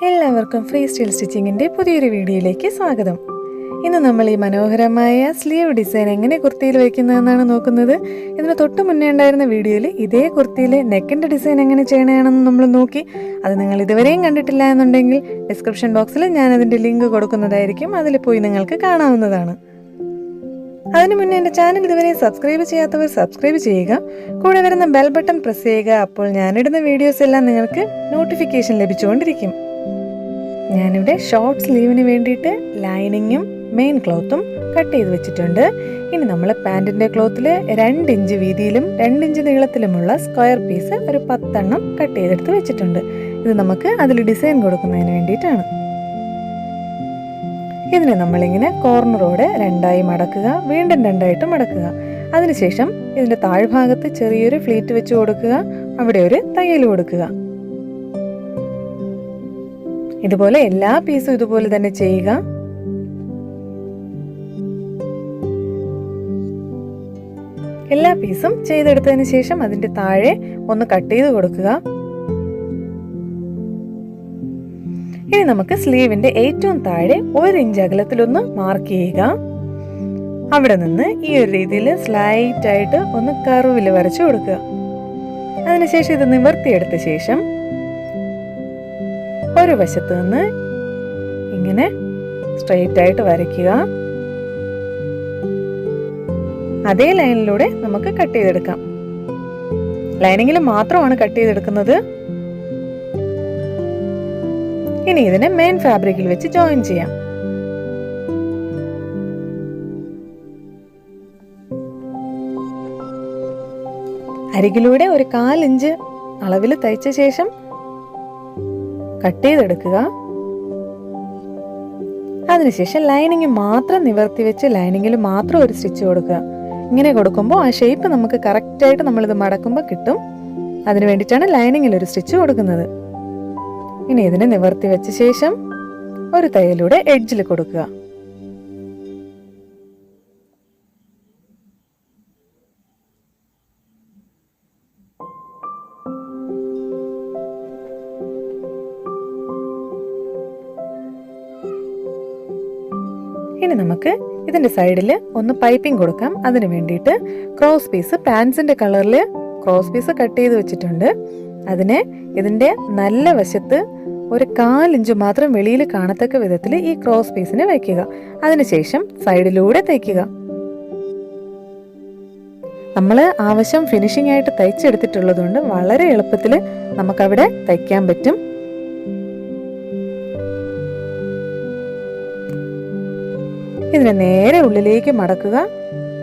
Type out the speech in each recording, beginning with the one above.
എല്ലാവർക്കും free style സ്റ്റിച്ചിങ്ങിൻ്റെ പുതിയൊരു വീഡിയോയിലേക്ക് സ്വാഗതം. ഇന്ന് നമ്മൾ ഈ മനോഹരമായ സ്ലീവ് ഡിസൈൻ എങ്ങനെ കുർത്തിയിൽ വയ്ക്കുന്നതെന്നാണ് നോക്കുന്നത്. ഇതിന് തൊട്ട് മുന്നേ ഉണ്ടായിരുന്ന വീഡിയോയിൽ ഇതേ കുർത്തിയിൽ നെക്കിൻ്റെ ഡിസൈൻ എങ്ങനെ ചെയ്യണമെന്ന് നമ്മൾ നോക്കി. അത് നിങ്ങൾ ഇതുവരെയും കണ്ടിട്ടില്ല എന്നുണ്ടെങ്കിൽ ഡിസ്ക്രിപ്ഷൻ ബോക്സിൽ ഞാൻ അതിൻ്റെ ലിങ്ക് കൊടുക്കുന്നതായിരിക്കും. അതിൽ പോയി നിങ്ങൾക്ക് കാണാവുന്നതാണ്. അതിനു മുന്നേ എൻ്റെ ചാനൽ ഇതുവരെ സബ്സ്ക്രൈബ് ചെയ്യാത്തവർ സബ്സ്ക്രൈബ് ചെയ്യുക. കൂടെ വരുന്ന ബെൽ ബട്ടൺ പ്രസ് ചെയ്യുക. അപ്പോൾ ഞാനിടുന്ന വീഡിയോസ് എല്ലാം നിങ്ങൾക്ക് നോട്ടിഫിക്കേഷൻ ലഭിച്ചുകൊണ്ടിരിക്കും. ഞാനിവിടെ ഷോർട്ട് സ്ലീവിന് വേണ്ടിയിട്ട് ലൈനിങ്ങും മെയിൻ ക്ലോത്തും കട്ട് ചെയ്ത് വെച്ചിട്ടുണ്ട്. ഇനി നമ്മൾ പാൻറ്റിൻ്റെ ക്ലോത്തിൽ 2 ഇഞ്ച് വീതിയിലും 2 ഇഞ്ച് നീളത്തിലുമുള്ള സ്ക്വയർ പീസ് ഒരു 10 എണ്ണം കട്ട് ചെയ്തെടുത്ത് വെച്ചിട്ടുണ്ട്. ഇത് നമുക്ക് അതിൽ ഡിസൈൻ കൊടുക്കുന്നതിന് വേണ്ടിയിട്ടാണ്. ഇതിനെ നമ്മളിങ്ങനെ കോർണറോടെ 2ആയി മടക്കുക, വീണ്ടും 2ആയിട്ട് മടക്കുക. അതിനുശേഷം ഇതിൻ്റെ താഴ്ഭാഗത്ത് ചെറിയൊരു ഫ്ലീറ്റ് വെച്ച് കൊടുക്കുക, അവിടെ ഒരു തയ്യൽ കൊടുക്കുക. ഇതുപോലെ എല്ലാ പീസും ഇതുപോലെ തന്നെ ചെയ്യുക. എല്ലാ പീസും ചെയ്തെടുത്തതിന് ശേഷം അതിൻ്റെ താഴെ ഒന്ന് കട്ട് ചെയ്ത് കൊടുക്കുക. ഇനി നമുക്ക് സ്ലീവിന്റെ ഏറ്റവും താഴെ 1 ഇഞ്ച് അകലത്തിലൊന്ന് മാർക്ക് ചെയ്യുക. അവിടെ നിന്ന് ഈ ഒരു രീതിയിൽ സ്ലൈറ്റ് ആയിട്ട് ഒന്ന് കർവിൽ വരച്ചു കൊടുക്കുക. അതിനുശേഷം ഇത് നിവർത്തിയെടുത്ത ശേഷം ഒരു വശത്ത് നിന്ന് ഇങ്ങനെ സ്ട്രെയിറ്റ് ആയിട്ട് വരയ്ക്കുക. അതേ ലൈനിലൂടെ നമുക്ക് കട്ട് ചെയ്തെടുക്കാം. ലൈനിങ്ങിൽ മാത്രമാണ് കട്ട് ചെയ്തെടുക്കുന്നത്. ഇനി ഇതിനെ മെയിൻ ഫാബ്രിക്കിൽ വെച്ച് ജോയിൻ ചെയ്യാം. അരികിലൂടെ ഒരു 1/4 ഇഞ്ച് അളവിൽ തയ്ച്ച ശേഷം കട്ട് ചെയ്തെടുക്കുക. അതിനുശേഷം ലൈനിങ് മാത്രം നിവർത്തി വെച്ച് ലൈനിങ്ങിൽ മാത്രം ഒരു സ്റ്റിച്ച് കൊടുക്കുക. ഇങ്ങനെ കൊടുക്കുമ്പോൾ ആ ഷേപ്പ് നമുക്ക് കറക്റ്റായിട്ട് നമ്മളിത് മടക്കുമ്പോൾ കിട്ടും. അതിന് വേണ്ടിയിട്ടാണ് ലൈനിങ്ങിൽ ഒരു സ്റ്റിച്ച് കൊടുക്കുന്നത്. ഇനി ഇതിനെ നിവർത്തി വെച്ച ശേഷം ഒരു തയ്യലൂടെ എഡ്ജിൽ കൊടുക്കുക. ഇനി നമുക്ക് ഇതിന്റെ സൈഡിൽ ഒന്ന് പൈപ്പിംഗ് കൊടുക്കാം. അതിനു വേണ്ടിയിട്ട് ക്രോസ് പീസ്, പാൻസിന്റെ കളറിൽ ക്രോസ് പീസ് കട്ട് ചെയ്ത് വെച്ചിട്ടുണ്ട്. അതിനെ ഇതിന്റെ നല്ല വശത്ത് ഒരു 1/4 ഇഞ്ച് മാത്രം വെളിയിൽ കാണത്തക്ക വിധത്തിൽ ഈ ക്രോസ് പീസിനെ വയ്ക്കുക. അതിനുശേഷം സൈഡിലൂടെ തയ്ക്കുക. നമ്മൾ ആവശ്യം ഫിനിഷിംഗ് ആയിട്ട് തയ്ച്ചെടുത്തിട്ടുള്ളത് കൊണ്ട് വളരെ എളുപ്പത്തിൽ നമുക്കവിടെ തയ്ക്കാൻ പറ്റും. ഇതിനെ നേരെ ഉള്ളിലേക്ക് മടക്കുക.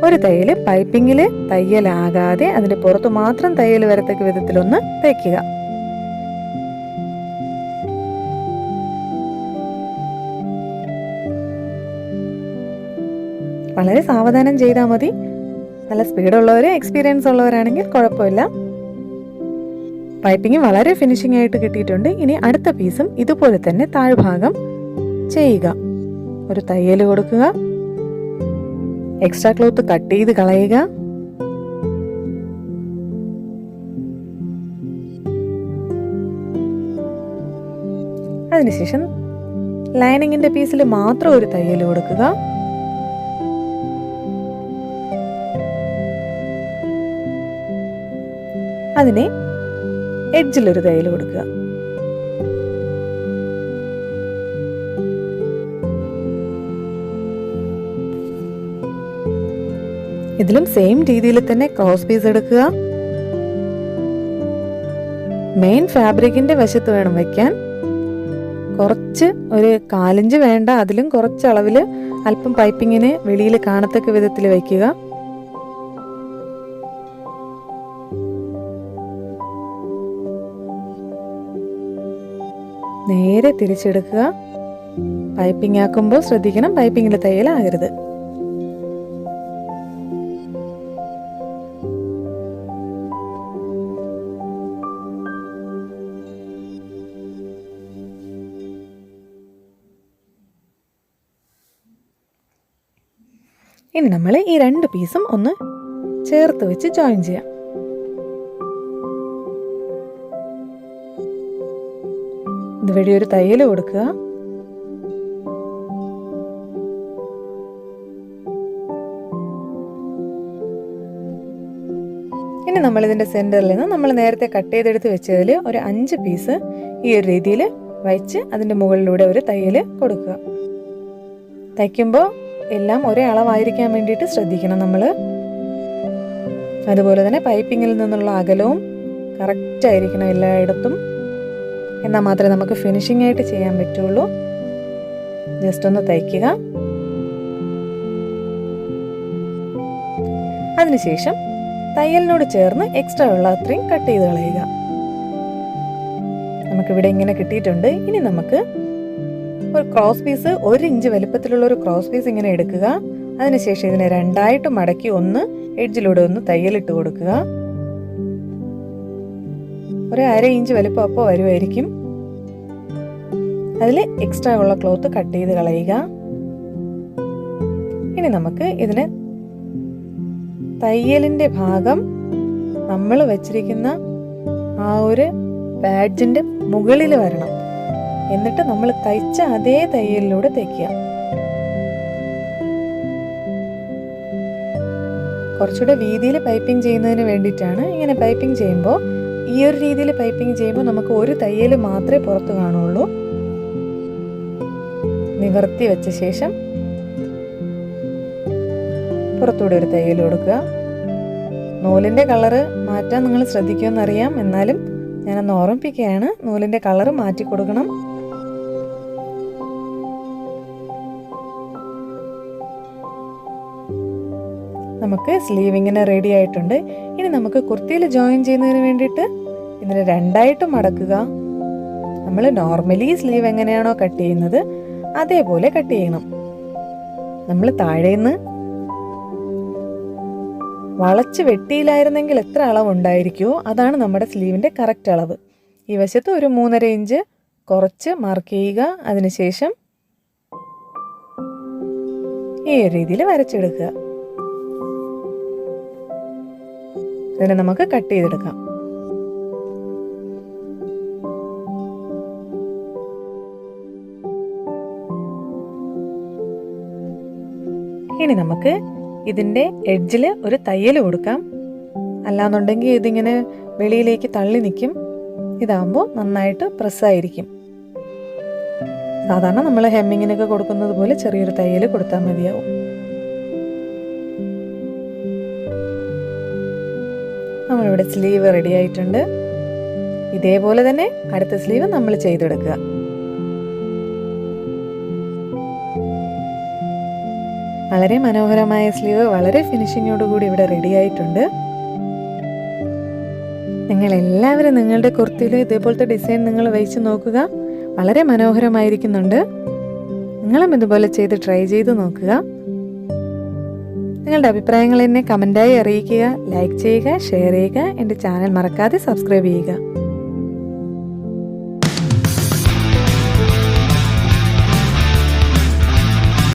ഒരു തയ്യൽ പൈപ്പിങ്ങിൽ തയ്യലാകാതെ അതിന്റെ പുറത്ത് മാത്രം തയ്യൽ വരത്തക്ക വിധത്തിലൊന്ന് തയ്ക്കുക. വളരെ സാവധാനം ചെയ്താൽ മതി. നല്ല സ്പീഡുള്ളവർ, എക്സ്പീരിയൻസ് ഉള്ളവരാണെങ്കിൽ കുഴപ്പമില്ല. പൈപ്പിംഗ് വളരെ ഫിനിഷിംഗ് ആയിട്ട് കിട്ടിയിട്ടുണ്ട്. ഇനി അടുത്ത പീസും ഇതുപോലെ തന്നെ താഴ്ഭാഗം ചെയ്യുക. ഒരു തയ്യൽ കൊടുക്കുക. എക്സ്ട്രാ ക്ലോത്ത് കട്ട് ചെയ്ത് കളയുക. അതിനുശേഷം ലൈനിങ്ങിന്റെ പീസിൽ മാത്രം ഒരു തയ്യൽ കൊടുക്കുക. അതിനെ എഡ്ജിലൊരു തയ്യൽ കൊടുക്കുക. ഇതിലും സെയിം രീതിയിൽ തന്നെ ക്രോസ് പീസ് എടുക്കുക. മെയിൻ ഫാബ്രിക്കിന്റെ വശത്ത് വേണം വെക്കാൻ. കുറച്ച് ഒരു 1/4 ഇഞ്ച് വേണ്ട, അതിലും കുറച്ച് അളവിൽ അല്പം പൈപ്പിങ്ങിന് വെളിയിൽ കാണത്തക്ക വിധത്തിൽ വയ്ക്കുക. നേരെ തിരിച്ചെടുക്കുക. പൈപ്പിംഗ് ആക്കുമ്പോൾ ശ്രദ്ധിക്കണം, പൈപ്പിങ്ങിൽ തയ്യലാകരുത്. ഇനി നമ്മൾ ഈ 2 പീസും ഒന്ന് ചേർത്ത് വെച്ച് ജോയിൻ ചെയ്യാം. ഇതുവഴി ഒരു തയ്യൽ കൊടുക്കുക. ഇനി നമ്മളിതിൻ്റെ സെൻറ്ററിൽ നിന്ന് നമ്മൾ നേരത്തെ കട്ട് ചെയ്തെടുത്ത് വെച്ചതിൽ ഒരു 5 പീസ് ഈ ഒരു രീതിയിൽ വച്ച് അതിൻ്റെ മുകളിലൂടെ ഒരു തയ്യൽ കൊടുക്കുക. തയ്ക്കുമ്പോൾ എല്ലാം ഒരേ അളവായിരിക്കാൻ വേണ്ടിയിട്ട് ശ്രദ്ധിക്കണം നമ്മൾ. അതുപോലെ തന്നെ പൈപ്പിങ്ങിൽ നിന്നുള്ള അകലവും കറക്റ്റായിരിക്കണം എല്ലായിടത്തും. എന്നാൽ മാത്രമേ നമുക്ക് ഫിനിഷിംഗ് ആയിട്ട് ചെയ്യാൻ പറ്റുള്ളൂ. ജസ്റ്റ് ഒന്ന് തയ്ക്കുക. അതിനുശേഷം തയ്യലിനോട് ചേർന്ന് എക്സ്ട്രാ ഉള്ള അത്രയും കട്ട് ചെയ്ത് കളയുക. നമുക്കിവിടെ ഇങ്ങനെ കിട്ടിയിട്ടുണ്ട്. ഇനി നമുക്ക് ഒരു ക്രോസ് പീസ് 1 ഇഞ്ച് വലുപ്പത്തിലുള്ള ഒരു ക്രോസ് പീസ് ഇങ്ങനെ എടുക്കുക. അതിനുശേഷം ഇതിനെ 2ആയിട്ട് മടക്കി ഒന്ന് എഡ്ജിലൂടെ ഒന്ന് തയ്യലിട്ട് കൊടുക്കുക. ഒരു 1/2 ഇഞ്ച് വലുപ്പം അപ്പോൾ വരുമായിരിക്കും. അതിൽ എക്സ്ട്രാ ഉള്ള ക്ലോത്ത് കട്ട് ചെയ്ത് കളയുക. ഇനി നമുക്ക് ഇതിന് തയ്യലിൻ്റെ ഭാഗം നമ്മൾ വെച്ചിരിക്കുന്ന ആ ഒരു ബാഡ്ജിൻ്റെ മുകളിൽ വരണം. എന്നിട്ട് നമ്മൾ തയ്ച്ച അതേ തയ്യലിലൂടെ തയ്ക്കുക. കുറച്ചുകൂടെ വീതിയിൽ പൈപ്പിംഗ് ചെയ്യുന്നതിന് വേണ്ടിയിട്ടാണ്. ഇങ്ങനെ പൈപ്പിംഗ് ചെയ്യുമ്പോൾ ഈ ഒരു രീതിയിൽ പൈപ്പിംഗ് ചെയ്യുമ്പോൾ നമുക്ക് ഒരു തയ്യൽ മാത്രമേ പുറത്ത് കാണുള്ളൂ. നിവർത്തി വെച്ച ശേഷം പുറത്തൂടെ ഒരു തയ്യൽ കൊടുക്കുക. നൂലിൻ്റെ കളറ് മാറ്റാൻ നിങ്ങൾ ശ്രദ്ധിക്കുമെന്നറിയാം. എന്നാലും ഞാനൊന്ന് ഓർമ്മിപ്പിക്കുകയാണ്, നൂലിൻ്റെ കളറ് മാറ്റി കൊടുക്കണം. നമുക്ക് സ്ലീവ് ഇങ്ങനെ റെഡി ആയിട്ടുണ്ട്. ഇനി നമുക്ക് കുർത്തിയിൽ ജോയിൻ ചെയ്യുന്നതിന് വേണ്ടിയിട്ട് ഇതിനെ 2ആയിട്ട് മടക്കുക. നമ്മൾ നോർമലി സ്ലീവ് എങ്ങനെയാണോ കട്ട് ചെയ്യുന്നത് അതേപോലെ കട്ട് ചെയ്യണം. നമ്മൾ താഴേന്ന് വളച്ച് വെട്ടിയിലായിരുന്നെങ്കിൽ എത്ര അളവുണ്ടായിരിക്കുമോ അതാണ് നമ്മുടെ സ്ലീവിൻ്റെ കറക്റ്റ് അളവ്. ഈ വശത്ത് ഒരു 3.5 ഇഞ്ച് കുറച്ച് മാർക്ക് ചെയ്യുക. അതിനുശേഷം ഈ രീതിയിൽ വരച്ചെടുക്കുക. ഇതിനെ നമുക്ക് കട്ട് ചെയ്തെടുക്കാം. ഇനി നമുക്ക് ഇതിൻ്റെ എഡ്ജിൽ ഒരു തയ്യൽ കൊടുക്കാം. അല്ലാന്നുണ്ടെങ്കിൽ ഇതിങ്ങനെ വെളിയിലേക്ക് തള്ളി നിൽക്കും. ഇതാകുമ്പോൾ നന്നായിട്ട് പ്രസ്സായിരിക്കും. സാധാരണ നമ്മൾ ഹെമ്മിങ്ങിനൊക്കെ കൊടുക്കുന്നത് പോലെ ചെറിയൊരു തയ്യൽ കൊടുത്താൽ മതിയാവും. നമ്മളിവിടെ സ്ലീവ് റെഡി ആയിട്ടുണ്ട്. ഇതേപോലെ തന്നെ അടുത്ത സ്ലീവ് നമ്മൾ ചെയ്തെടുക്കുക. വളരെ മനോഹരമായ സ്ലീവ് വളരെ ഫിനിഷിങ്ങോടുകൂടി ഇവിടെ റെഡി ആയിട്ടുണ്ട്. നിങ്ങളെല്ലാവരും നിങ്ങളുടെ കുർത്തിയിൽ ഇതേപോലത്തെ ഡിസൈൻ നിങ്ങൾ വെച്ച് നോക്കുക. വളരെ മനോഹരമായിരിക്കുന്നുണ്ട്. നിങ്ങളും ഇതുപോലെ ചെയ്ത് ട്രൈ ചെയ്ത് നോക്കുക. നിങ്ങളുടെ അഭിപ്രായങ്ങൾ എന്നെ കമൻറ്റായി അറിയിക്കുക. ലൈക്ക് ചെയ്യുക, ഷെയർ ചെയ്യുക. എൻ്റെ ചാനൽ മറക്കാതെ സബ്സ്ക്രൈബ് ചെയ്യുക.